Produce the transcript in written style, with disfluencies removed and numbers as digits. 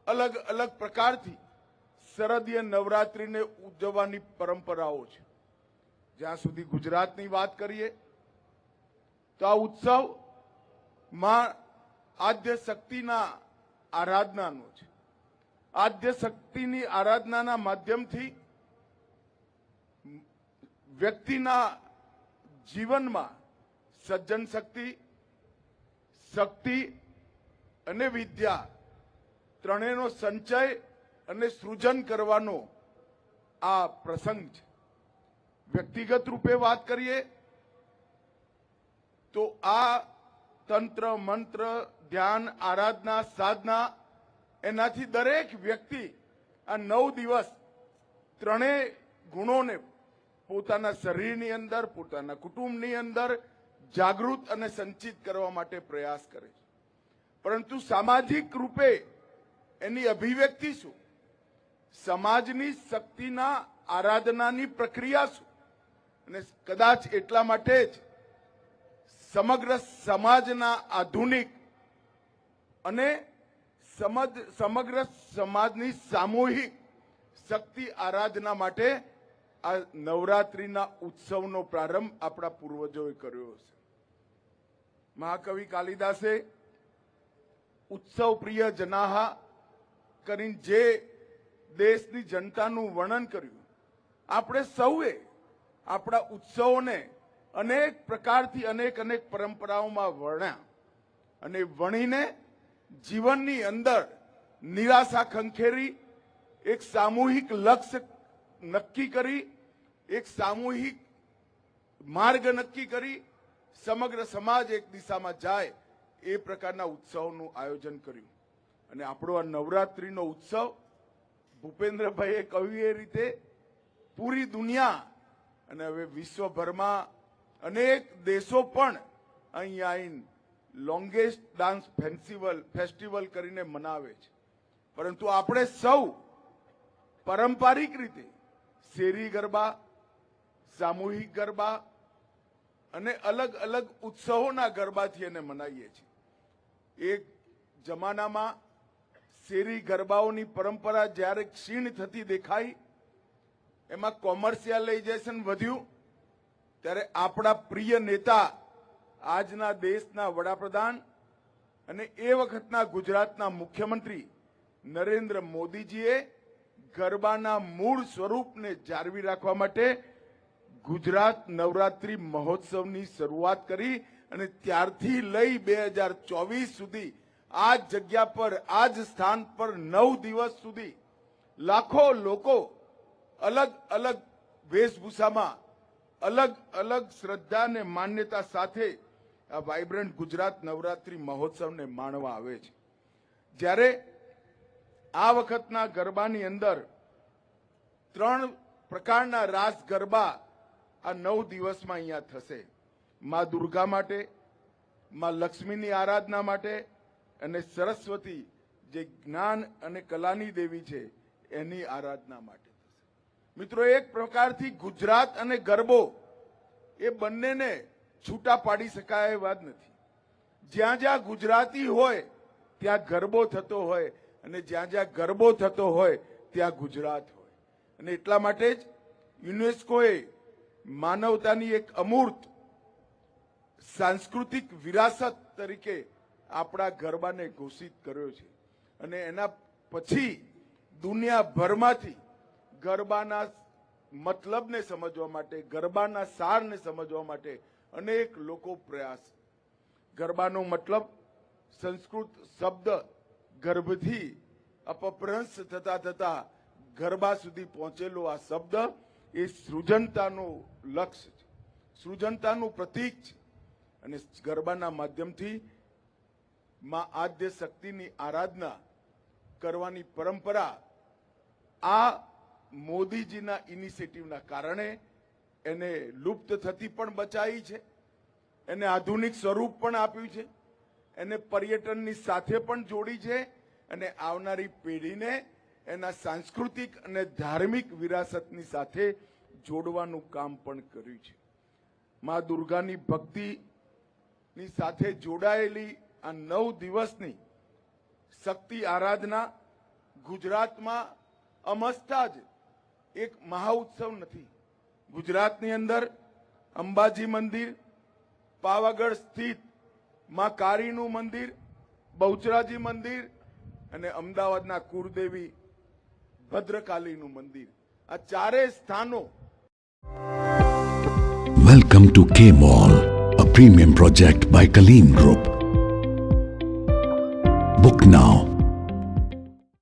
અલગ અલગ પ્રકારથી શરદીય નવરાત્રિને ઉજવવાની પરંપરાઓ છે. જ્યાં સુધી ગુજરાતની વાત કરીએ તો આ ઉત્સવ માં આદ્ય શક્તિના આરાધનાનો છે. આદ્ય શક્તિની આરાધનાના માધ્યમથી વ્યક્તિના જીવનમાં સજ્જન શક્તિ, શક્તિ અને વિદ્યા ત્રણેયનો સંચય અને સૃજન કરવાનો આ પ્રસંગ છે. વ્યક્તિગત રૂપે વાત કરીએ તો આ તંત્ર, મંત્ર, ધ્યાન, આરાધના, સાધના એનાથી દરેક વ્યક્તિ આ 9 દિવસ ત્રણેય ગુણોને પોતાના શરીરની અંદર, પોતાના કુટુંબની અંદર જાગૃત અને સંચિત કરવા માટે પ્રયાસ કરે છે. પરંતુ સામાજિક રૂપે એની અભિવ્યક્તિ શું? સમાજની શક્તિના આરાધનાની પ્રક્રિયા શું? અને કદાચ એટલા માટે જ સમગ્ર સમાજના આધુનિક અને સમગ્ર સમાજની સામૂહિક શક્તિ આરાધના માટે આ નવરાત્રિના ઉત્સવનો પ્રારંભ આપણા પૂર્વજોએ કર્યો છે. મહાકવિ કાલિદાસે ઉત્સવ પ્રિય જનાહા કરીને જે દેશની જનતાનું વર્ણન કર્યું, આપણે સૌએ આપણા ઉત્સવોને અનેક પ્રકારથી અનેક પરંપરાઓમાં વર્ણ્યા અને વણીને જીવનની અંદર નિરાશા ખંખેરી એક સામૂહિક લક્ષ્ય નક્કી કરી, એક સામૂહિક માર્ગ નક્કી કરી સમગ્ર સમાજ એક દિશામાં જાય એ પ્રકારના ઉત્સવનું આયોજન કર્યું. અને આપણો આ નવરાત્રિનો ઉત્સવ ભૂપેન્દ્રભાઈએ કહ્યું એ રીતે પૂરી દુનિયા અને હવે વિશ્વભરમાં અનેક દેશો પણ અહીંયા આવીને લોંગેસ્ટ ડાન્સ ફેસ્ટિવલ કરીને મનાવે છે. પરંતુ આપણે સૌ પારંપરિક રીતે શેરી ગરબા, સામૂહિક ગરબા અને અલગ અલગ ઉત્સવોના ગરબાથી એને મનાવીએ છીએ. એક જમાનામાં શેરી ગરબાઓની પરંપરા જ્યારે ક્ષીણ થતી દેખાઈ, એમાં કોમર્શિયલાઇઝેશન વધ્યું, ત્યારે આપણા પ્રિય નેતા, આજના દેશના વડાપ્રધાન અને એ વખતના ગુજરાતના મુખ્યમંત્રી નરેન્દ્ર મોદીજીએ ગરબાના મૂળ સ્વરૂપને જાળવી રાખવા માટે ગુજરાત નવરાત્રિ મહોત્સવની શરૂઆત કરી અને ત્યારથી લઈ 2024 સુધી આ જગ્યા પર, આ જ સ્થાન પર 9 દિવસ સુધી લાખો લોકો અલગ અલગ વેશભૂષામાં, અલગ અલગ શ્રદ્ધા અને માન્યતા સાથે આ વાઇબ્રન્ટ ગુજરાત નવરાત્રિ મહોત્સવને માણવા આવે છે. જ્યારે આ વખતના ગરબાની અંદર 3 પ્રકારના રાસ ગરબા આ 9 દિવસમાં અહીંયા થશે. માં દુર્ગા માટે, માં લક્ષ્મીની આરાધના માટે અને સરસ્વતી જે જ્ઞાન અને કલાની દેવી છે એની આરાધના માટે થશે. મિત્રો, એક પ્રકારથી ગુજરાત અને ગરબો એ બંનેને છૂટા પાડી શકાય એ વાત નથી. જ્યાં જ્યાં ગુજરાતી હોય ત્યાં ગરબો થતો હોય અને જ્યાં જ્યાં ગરબો થતો હોય ત્યાં ગુજરાત હોય. અને એટલા માટે જ યુનેસ્કોએ માનવતાની એક અમૂર્ત સાંસ્કૃતિક વિરાસત તરીકે આપણા ગરબાને ઘોષિત કર્યો છે. અને એના પછી દુનિયાભરમાંથી ગરબાના મતલબને સમજવા માટે, ગરબાના સારને સમજવા માટે અનેક લોકો પ્રયાસ. ગરબાનો મતલબ સંસ્કૃત શબ્દ ગર્ભથી અપભ્રંશ થતા થતા ગરબા સુધી પહોંચેલો આ શબ્દ એ સૃજનતાનું લક્ષ્ય છે, સૃજનતાનું પ્રતીક છે. અને ગરબાના માધ્યમથી માં આદ્ય શક્તિની આરાધના કરવાની પરંપરા આ મોદીજીના ઇનિશિયેટિવના કારણે એને લુપ્ત થતી પણ બચાવી છે, એને આધુનિક સ્વરૂપ પણ આપ્યું છે, એને પર્યટનની સાથે પણ જોડી છે અને આવનારી પેઢીને એના સાંસ્કૃતિક અને ધાર્મિક વિરાસતની સાથે જોડવાનું કામ પણ કર્યું છે. માં દુર્ગાની ભક્તિની સાથે જોડાયેલી આ 9 દિવસની શક્તિ આરાધના ગુજરાતમાં અમસ્તા જ એક મહાઉત્સવ નથી. ગુજરાતની અંદર અંબાજી મંદિર, પાવાગઢ સ્થિત માં કાળીનું મંદિર, બહુચરાજી મંદિર અને અમદાવાદના કુળદેવી ભદ્રકાલીનું મંદિર, આ ચારેય સ્થાનો. Welcome to K Mall, a premium project by Kaleem Group. Book now.